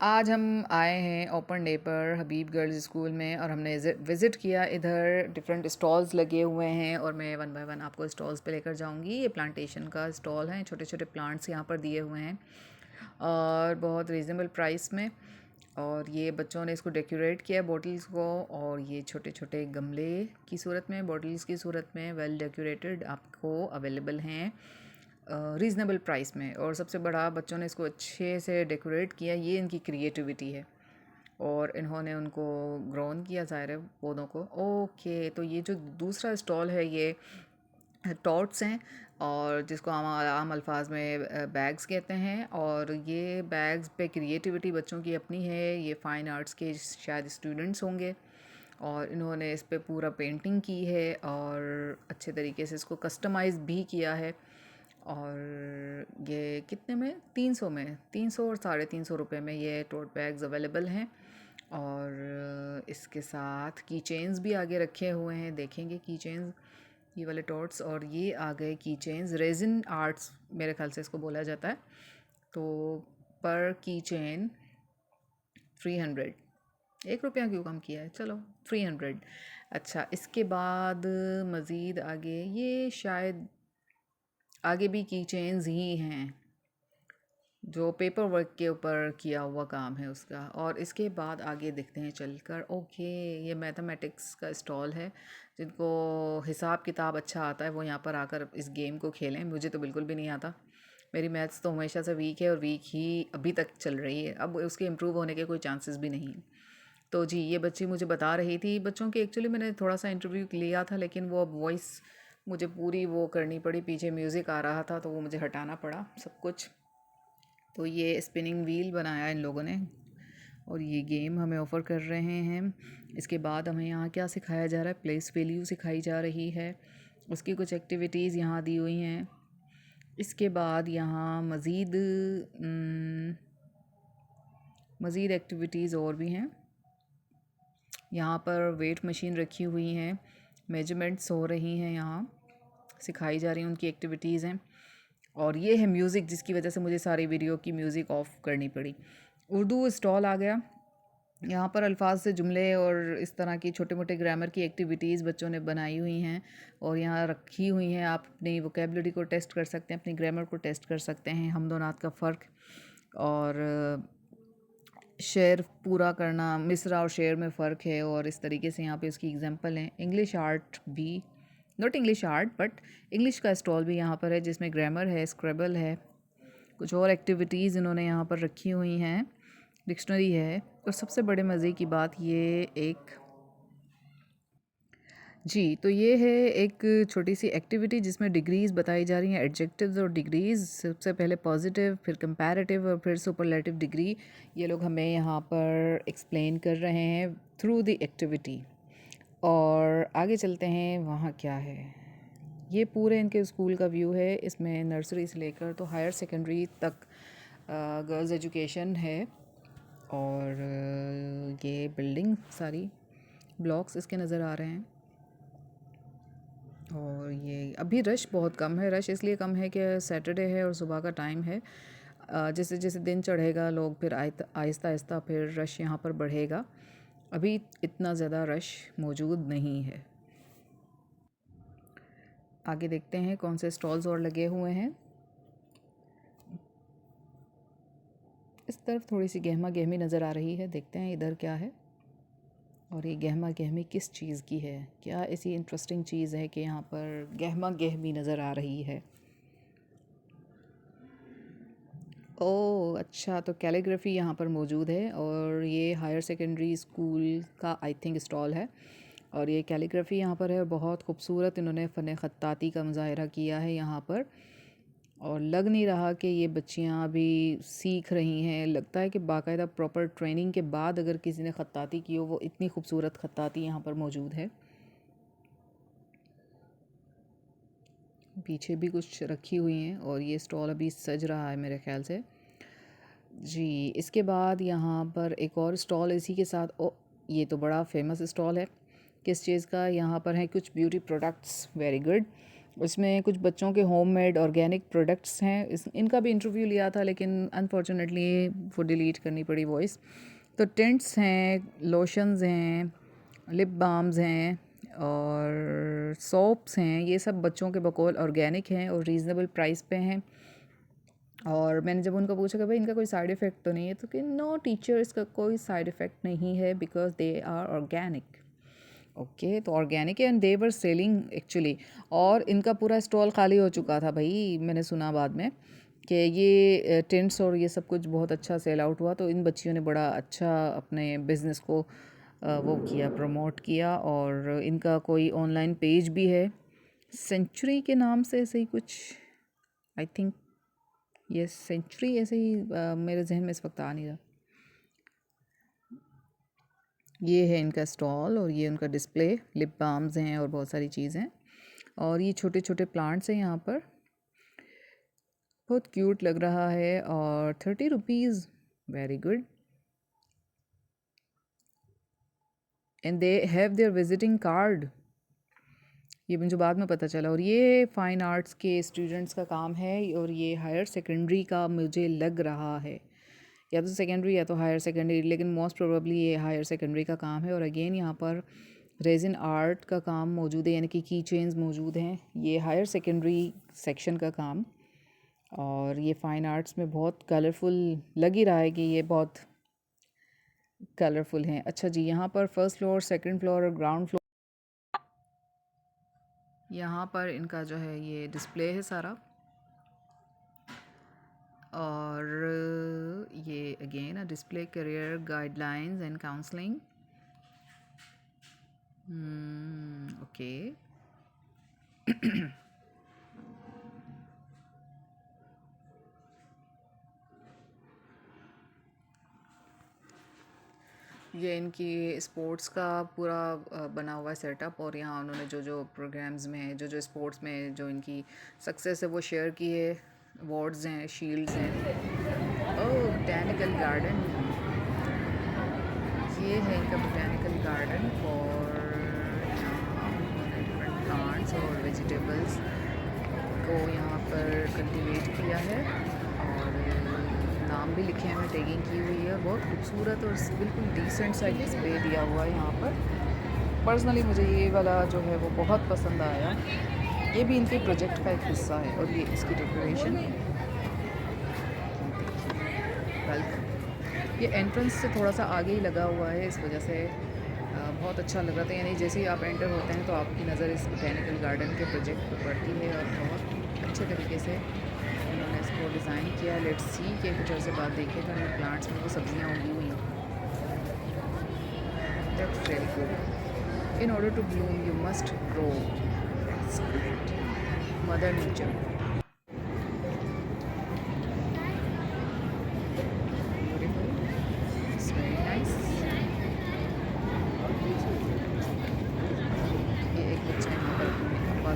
आज हम आए हैं ओपन डे पर हबीब गर्ल्स स्कूल में और हमने विज़िट किया। इधर डिफरेंट स्टॉल्स लगे हुए हैं और मैं वन बाय वन आपको स्टॉल्स पे लेकर जाऊंगी। ये प्लांटेशन का स्टॉल है, छोटे छोटे प्लांट्स यहाँ पर दिए हुए हैं और बहुत रीज़नेबल प्राइस में। और ये बच्चों ने इसको डेकोरेट किया है बॉटल्स को, और ये छोटे छोटे गमले की सूरत में, बॉटल्स की सूरत में वेल डेकोरेटेड आपको अवेलेबल हैं रीज़नेबल प्राइस में। और सबसे बड़ा, बच्चों ने इसको अच्छे से डेकोरेट किया, ये इनकी क्रिएटिविटी है। और इन्होंने उनको ग्रोन किया, ज़ाहिर है, पौधों को। ओके, तो ये जो दूसरा स्टॉल है ये टॉट्स हैं, और जिसको आम अल्फाज में बैग्स कहते हैं। और ये बैग्स पे क्रिएटिविटी बच्चों की अपनी है। ये फ़ाइन आर्ट्स के शायद स्टूडेंट्स होंगे और इन्होंने इस पे पूरा पेंटिंग की है और अच्छे तरीके से इसको कस्टमाइज़ भी किया है। और ये कितने में, 300 में, 300 और 350 रुपये में ये टोट बैग्स अवेलेबल हैं। और इसके साथ की चेन्स भी आगे रखे हुए हैं, देखेंगे की चेन्स, ये वाले टॉट्स। और ये आ गए की चेन्स, रेजिन आर्ट्स मेरे ख्याल से इसको बोला जाता है। तो पर की चेन 300, 1 रुपया क्यों कम किया है, चलो 300। अच्छा, इसके बाद मज़ीद आगे ये शायद आगे भी की चेन्स ही हैं, जो पेपर वर्क के ऊपर किया हुआ काम है उसका। और इसके बाद आगे देखते हैं चलकर। ओके, ये मैथमेटिक्स का स्टॉल है। जिनको हिसाब किताब अच्छा आता है वो यहाँ पर आकर इस गेम को खेलें। मुझे तो बिल्कुल भी नहीं आता, मेरी मैथ्स तो हमेशा से वीक है और वीक ही अभी तक चल रही है, अब उसके इम्प्रूव होने के कोई चांसेस भी नहीं हैं। तो जी, ये बच्ची मुझे बता रही थी, बच्चों की एक्चुअली मैंने थोड़ा सा इंटरव्यू लिया था, लेकिन वो अब वॉइस मुझे पूरी वो करनी पड़ी, पीछे म्यूज़िक आ रहा था तो वो मुझे हटाना पड़ा सब कुछ। तो ये स्पिनिंग व्हील बनाया इन लोगों ने और ये गेम हमें ऑफ़र कर रहे हैं। इसके बाद हमें यहाँ क्या सिखाया जा रहा है, प्लेस वैल्यू सिखाई जा रही है, उसकी कुछ एक्टिविटीज़ यहाँ दी हुई हैं। इसके बाद यहाँ मज़ीद एक्टिविटीज़ और भी हैं। यहाँ पर वेट मशीन रखी हुई हैं, मेजरमेंट्स हो रही हैं, यहाँ सिखाई जा रही हैं, उनकी एक्टिविटीज़ हैं। और ये है म्यूज़िक, जिसकी वजह से मुझे सारी वीडियो की म्यूज़िक ऑफ़ करनी पड़ी। उर्दू स्टॉल आ गया, यहाँ पर अल्फाज से जुमले और इस तरह की छोटे मोटे ग्रामर की एक्टिविटीज़ बच्चों ने बनाई हुई हैं और यहाँ रखी हुई हैं। आप अपनी वोकेबलरी को टेस्ट कर सकते हैं, अपनी ग्रामर को टेस्ट कर सकते हैं, हमद व नात का फ़र्क, और शेर पूरा करना, मिसरा और शेर में फ़र्क है। और इस तरीके से यहाँ पे उसकी एग्जांपल हैं। इंग्लिश आर्ट भी, not English art but English का स्टॉल भी यहाँ पर है, जिसमें ग्रामर है, स्क्रैबल है, कुछ और एक्टिविटीज़ इन्होंने यहाँ पर रखी हुई हैं, डिक्शनरी है। और सबसे बड़े मज़े की बात ये एक, जी, तो ये है एक छोटी सी एक्टिविटी जिसमें डिग्रीज़ बताई जा रही हैं, एडजेक्टिव्स और डिग्रीज़। सबसे पहले पॉजिटिव, फिर कंपैरेटिव और फिर सुपरलेटिव डिग्री। ये लोग हमें यहाँ पर एक्सप्लेन कर रहे हैं थ्रू द एक्टिविटी। और आगे चलते हैं, वहाँ क्या है, ये पूरे इनके स्कूल का व्यू है। इसमें नर्सरी से लेकर तो हायर सेकेंडरी तक गर्ल्स एजुकेशन है। और ये बिल्डिंग सारी ब्लॉक्स इसके नज़र आ रहे हैं। और ये अभी रश बहुत कम है, रश इसलिए कम है कि सैटरडे है और सुबह का टाइम है। जैसे जैसे दिन चढ़ेगा लोग फिर आहिस्ता आहिस्ता फिर रश यहाँ पर बढ़ेगा। अभी इतना ज़्यादा रश मौजूद नहीं है। आगे देखते हैं कौन से स्टॉल्स और लगे हुए हैं। इस तरफ थोड़ी सी गहमा गहमी नज़र आ रही है, देखते हैं इधर क्या है। और ये गहमा गहमी किस चीज़ की है, क्या ऐसी इंटरेस्टिंग चीज़ है कि यहाँ पर गहमा गहमी नज़र आ रही है। ओह अच्छा, तो कैलीग्राफी यहाँ पर मौजूद है और ये हायर सेकेंडरी स्कूल का आई थिंक स्टॉल है। और ये कैलीग्राफी यहाँ पर है, बहुत खूबसूरत इन्होंने फ़न ख़त्ताती का मुज़ाहरा किया है यहाँ पर। और लग नहीं रहा कि ये बच्चियाँ अभी सीख रही हैं, लगता है कि बाकायदा प्रॉपर ट्रेनिंग के बाद अगर किसी ने ख़त्ताती की हो, वो इतनी खूबसूरत ख़त्ताती यहाँ पर मौजूद है। पीछे भी कुछ रखी हुई हैं और ये स्टॉल अभी सज रहा है मेरे ख़्याल से। जी, इसके बाद यहाँ पर एक और स्टॉल इसी के साथ, ओ ये तो बड़ा फेमस स्टॉल है। किस चीज़ का, यहाँ पर है कुछ ब्यूटी प्रोडक्ट्स, वेरी गुड। उसमें कुछ बच्चों के होममेड ऑर्गेनिक प्रोडक्ट्स हैं। इनका भी इंटरव्यू लिया था, लेकिन अनफॉर्चुनेटली वो डिलीट करनी पड़ी वॉइस। तो टिंट्स हैं, लोशंस हैं, लिप बाम्स हैं और सोप्स हैं। ये सब बच्चों के बकौल ऑर्गेनिक हैं और रीज़नेबल प्राइस पे हैं। और मैंने जब उनको पूछा कि भाई इनका कोई साइड इफ़ेक्ट तो नहीं है, तो कि नो टीचर, इसका कोई साइड इफ़ेक्ट नहीं है because they are organic. Okay, तो ऑर्गेनिक है and they were selling actually. और इनका पूरा स्टॉल खाली हो चुका था भाई, मैंने सुना बाद में कि ये टेंट्स और ये सब कुछ बहुत अच्छा सेल आउट हुआ। तो इन बच्चियों ने बड़ा अच्छा अपने बिज़नेस को वो किया, प्रमोट किया। और इनका कोई ऑनलाइन पेज भी है, सेंचुरी के नाम से, ऐसे ही कुछ, आई थिंक ये सेंचुरी, ऐसे ही मेरे जहन में इस वक्त आ नहीं रहा। ये है इनका स्टॉल और ये उनका डिस्प्ले। लिप बाम्स हैं और बहुत सारी चीज़ें हैं। और ये छोटे छोटे प्लांट्स हैं यहाँ पर, बहुत क्यूट लग रहा है। और 30 rupees, very good. And they have their visiting card, ये मुझे बाद में पता चला। और ये फ़ाइन आर्ट्स के स्टूडेंट्स का काम है और ये हायर सेकेंडरी का मुझे लग रहा है, या तो सेकेंडरी या तो हायर सेकेंडरी, लेकिन मोस्ट प्रोबेबली ये हायर सेकेंडरी का काम है। और अगेन यहाँ पर रेजिन आर्ट का काम मौजूद है, यानी कि की चेन्स मौजूद हैं। ये हायर सेकेंडरी सेक्शन का काम। और ये फ़ाइन आर्ट्स में बहुत कलरफुल लग ही रहा है कि ये बहुत कलरफुल हैं। अच्छा जी, यहाँ पर फर्स्ट फ्लोर, सेकंड फ्लोर और ग्राउंड फ्लोर, यहाँ पर इनका जो है ये डिस्प्ले है सारा। और ये again a display career guidelines and counselling. Okay. ये इनकी स्पोर्ट्स का पूरा बना हुआ है सेटअप। और यहाँ उन्होंने जो जो प्रोग्राम्स में, जो जो स्पोर्ट्स में जो इनकी सक्सेस है वो शेयर की है। अवार्ड्स हैं, शील्ड्स हैं। ओह, बोटैनिकल गार्डन, ये है इनका बोटैनिकल गार्डन। और डिफरेंट प्लांट्स और वेजिटेबल्स को यहाँ पर कल्टीवेट किया है। और नाम भी लिखे हैं, मैं टैगिंग की हुई है। बहुत खूबसूरत और बिल्कुल डिसेंट सा डिस्प्ले दिया हुआ है यहाँ पर। पर्सनली मुझे ये वाला जो है वो बहुत पसंद आया। ये भी इनके प्रोजेक्ट का एक हिस्सा है। और ये इसकी डेकोरेशन, वेलकम। ये एंट्रेंस से थोड़ा सा आगे ही लगा हुआ है, इस वजह से बहुत अच्छा लग रहा था। यानी जैसे ही आप एंटर होते हैं तो आपकी नज़र इस बोटैनिकल गार्डन के प्रोजेक्ट पर पड़ती है। और बहुत अच्छे तरीके से उन्होंने इसको डिज़ाइन किया। लेट्स सी के कुछ अर्से बाद देखेगा इन प्लांट्स में वो सब्जियाँ उगी हुई हैं। That's very good. In order to bloom you must grow. Mother nature.